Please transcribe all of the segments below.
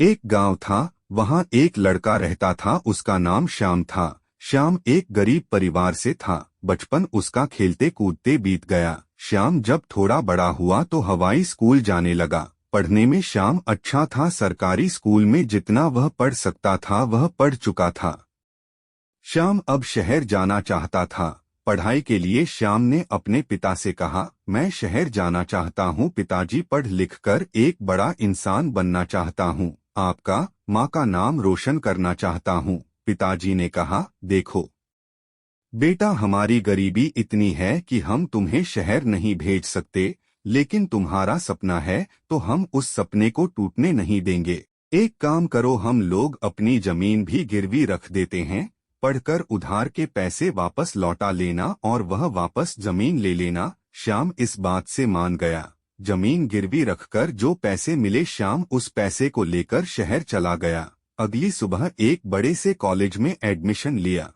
एक गांव था, वहां एक लड़का रहता था। उसका नाम श्याम था। श्याम एक गरीब परिवार से था। बचपन उसका खेलते कूदते बीत गया। श्याम जब थोड़ा बड़ा हुआ तो हवाई स्कूल जाने लगा। पढ़ने में श्याम अच्छा था। सरकारी स्कूल में जितना वह पढ़ सकता था वह पढ़ चुका था। श्याम अब शहर जाना चाहता था। पढ़ाई के लिए श्याम ने अपने पिता से कहा, मैं शहर जाना चाहता हूँ पिताजी, पढ़ लिख कर एक बड़ा इंसान बनना चाहता हूँ। आपका माँ का नाम रोशन करना चाहता हूँ। पिताजी ने कहा, देखो बेटा, हमारी गरीबी इतनी है कि हम तुम्हें शहर नहीं भेज सकते, लेकिन तुम्हारा सपना है तो हम उस सपने को टूटने नहीं देंगे। एक काम करो, हम लोग अपनी जमीन भी गिरवी रख देते हैं। पढ़कर उधार के पैसे वापस लौटा लेना और वह वापस जमीन ले लेना। श्याम इस बात से मान गया। जमीन गिरवी रखकर जो पैसे मिले, श्याम उस पैसे को लेकर शहर चला गया। अगली सुबह एक बड़े से कॉलेज में एडमिशन लिया।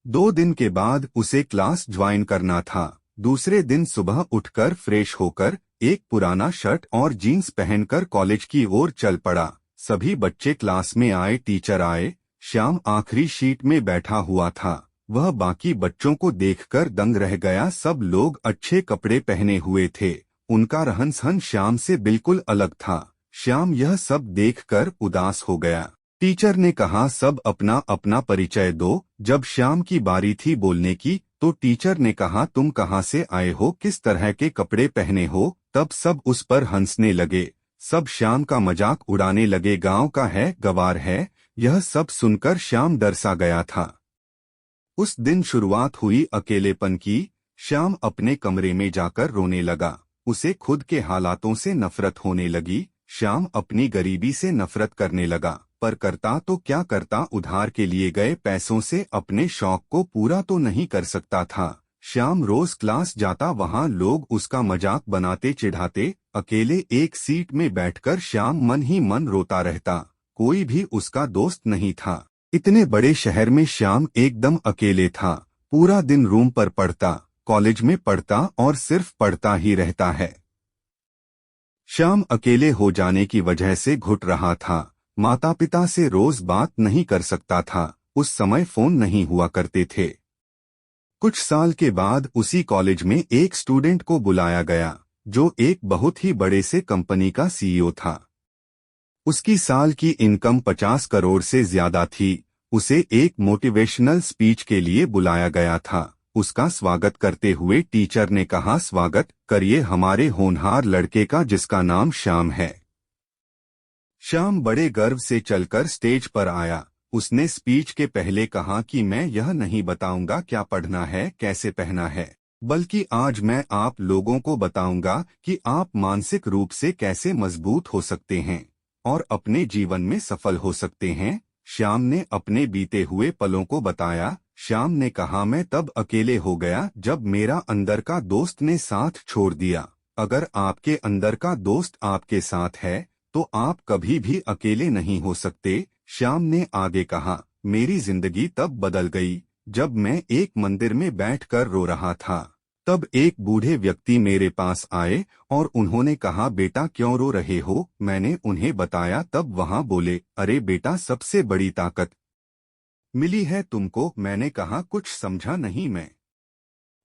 2 दिन के बाद उसे क्लास ज्वाइन करना था। दूसरे दिन सुबह उठकर फ्रेश होकर एक पुराना शर्ट और जीन्स पहनकर कॉलेज की ओर चल पड़ा। सभी बच्चे क्लास में आए, टीचर आए। श्याम आखिरी शीट में बैठा हुआ था। वह बाकी बच्चों को देखकर दंग रह गया। सब लोग अच्छे कपड़े पहने हुए थे। उनका रहन सहन श्याम से बिल्कुल अलग था। श्याम यह सब देखकर उदास हो गया। टीचर ने कहा, सब अपना अपना परिचय दो। जब श्याम की बारी थी बोलने की तो टीचर ने कहा, तुम कहाँ से आए हो, किस तरह के कपड़े पहने हो। तब सब उस पर हंसने लगे। सब श्याम का मजाक उड़ाने लगे। गांव का है, गंवार है। यह सब सुनकर श्याम डर सा गया था। उस दिन शुरुआत हुई अकेलेपन की। श्याम अपने कमरे में जाकर रोने लगा। उसे खुद के हालातों से नफरत होने लगी। श्याम अपनी गरीबी से नफरत करने लगा, पर करता तो क्या करता। उधार के लिए गए पैसों से अपने शौक को पूरा तो नहीं कर सकता था। श्याम रोज क्लास जाता, वहां लोग उसका मजाक बनाते चिढ़ाते। अकेले एक सीट में बैठकर श्याम मन ही मन रोता रहता। कोई भी उसका दोस्त नहीं था। इतने बड़े शहर में श्याम एकदम अकेले था। पूरा दिन रूम पर पढ़ता, कॉलेज में पढ़ता और सिर्फ पढ़ता ही रहता है। श्याम अकेले हो जाने की वजह से घुट रहा था। माता पिता से रोज बात नहीं कर सकता था। उस समय फोन नहीं हुआ करते थे। कुछ साल के बाद उसी कॉलेज में एक स्टूडेंट को बुलाया गया, जो एक बहुत ही बड़े से कंपनी का सीईओ था। उसकी साल की इनकम 50 करोड़ से ज्यादा थी। उसे एक मोटिवेशनल स्पीच के लिए बुलाया गया था। उसका स्वागत करते हुए टीचर ने कहा, स्वागत करिए हमारे होनहार लड़के का जिसका नाम श्याम है। श्याम बड़े गर्व से चलकर स्टेज पर आया। उसने स्पीच के पहले कहा कि मैं यह नहीं बताऊंगा क्या पढ़ना है, कैसे पहना है, बल्कि आज मैं आप लोगों को बताऊंगा कि आप मानसिक रूप से कैसे मजबूत हो सकते हैं और अपने जीवन में सफल हो सकते हैं। श्याम ने अपने बीते हुए पलों को बताया। श्याम ने कहा, मैं तब अकेले हो गया जब मेरा अंदर का दोस्त ने साथ छोड़ दिया। अगर आपके अंदर का दोस्त आपके साथ है तो आप कभी भी अकेले नहीं हो सकते। श्याम ने आगे कहा, मेरी जिंदगी तब बदल गई जब मैं एक मंदिर में बैठकर रो रहा था। तब एक बूढ़े व्यक्ति मेरे पास आए और उन्होंने कहा, बेटा क्यों रो रहे हो। मैंने उन्हें बताया। तब वहां बोले, अरे बेटा, सबसे बड़ी ताकत मिली है तुमको। मैंने कहा, कुछ समझा नहीं मैं।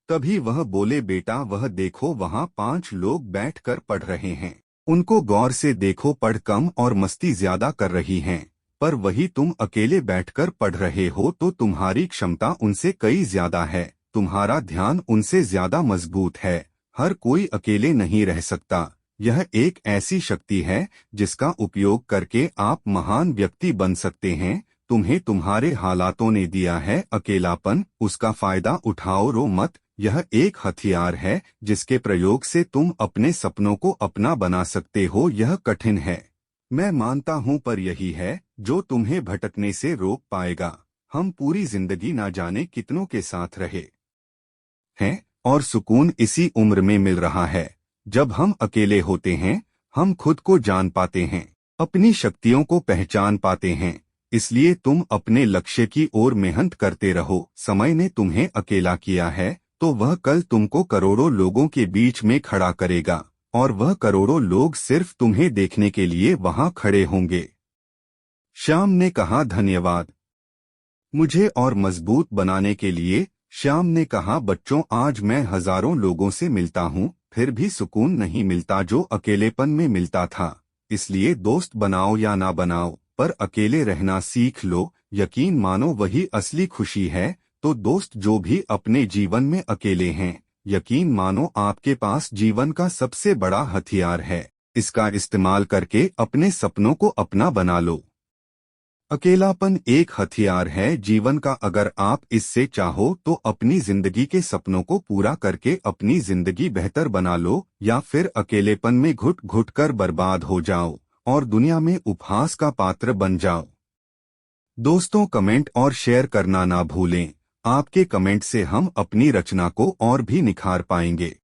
तभी वह बोले, बेटा वह देखो, वहां 5 लोग बैठकर पढ़ रहे हैं। उनको गौर से देखो, पढ़ कम और मस्ती ज्यादा कर रही हैं, पर वही तुम अकेले बैठकर पढ़ रहे हो तो तुम्हारी क्षमता उनसे कई ज्यादा है। तुम्हारा ध्यान उनसे ज्यादा मजबूत है। हर कोई अकेले नहीं रह सकता। यह एक ऐसी शक्ति है जिसका उपयोग करके आप महान व्यक्ति बन सकते हैं। तुम्हें तुम्हारे हालातों ने दिया है अकेलापन, उसका फायदा उठाओ, रो मत। यह एक हथियार है जिसके प्रयोग से तुम अपने सपनों को अपना बना सकते हो। यह कठिन है, मैं मानता हूँ, पर यही है जो तुम्हें भटकने से रोक पाएगा। हम पूरी जिंदगी ना जाने कितनों के साथ रहे हैं और सुकून इसी उम्र में मिल रहा है जब हम अकेले होते हैं। हम खुद को जान पाते हैं, अपनी शक्तियों को पहचान पाते हैं। इसलिए तुम अपने लक्ष्य की ओर मेहनत करते रहो। समय ने तुम्हें अकेला किया है तो वह कल तुमको करोड़ों लोगों के बीच में खड़ा करेगा और वह करोड़ों लोग सिर्फ तुम्हें देखने के लिए वहां खड़े होंगे। श्याम ने कहा, धन्यवाद मुझे और मजबूत बनाने के लिए। श्याम ने कहा, बच्चों आज मैं हजारों लोगों से मिलता हूँ, फिर भी सुकून नहीं मिलता जो अकेलेपन में मिलता था। इसलिए दोस्त बनाओ या ना बनाओ, पर अकेले रहना सीख लो। यकीन मानो वही असली खुशी है। तो दोस्त जो भी अपने जीवन में अकेले हैं, यकीन मानो आपके पास जीवन का सबसे बड़ा हथियार है। इसका इस्तेमाल करके अपने सपनों को अपना बना लो। अकेलापन एक हथियार है जीवन का। अगर आप इससे चाहो तो अपनी जिंदगी के सपनों को पूरा करके अपनी जिंदगी बेहतर बना लो, या फिर अकेलेपन में घुट घुट कर बर्बाद हो जाओ और दुनिया में उपहास का पात्र बन जाओ। दोस्तों, कमेंट और शेयर करना ना भूलें। आपके कमेंट से हम अपनी रचना को और भी निखार पाएंगे।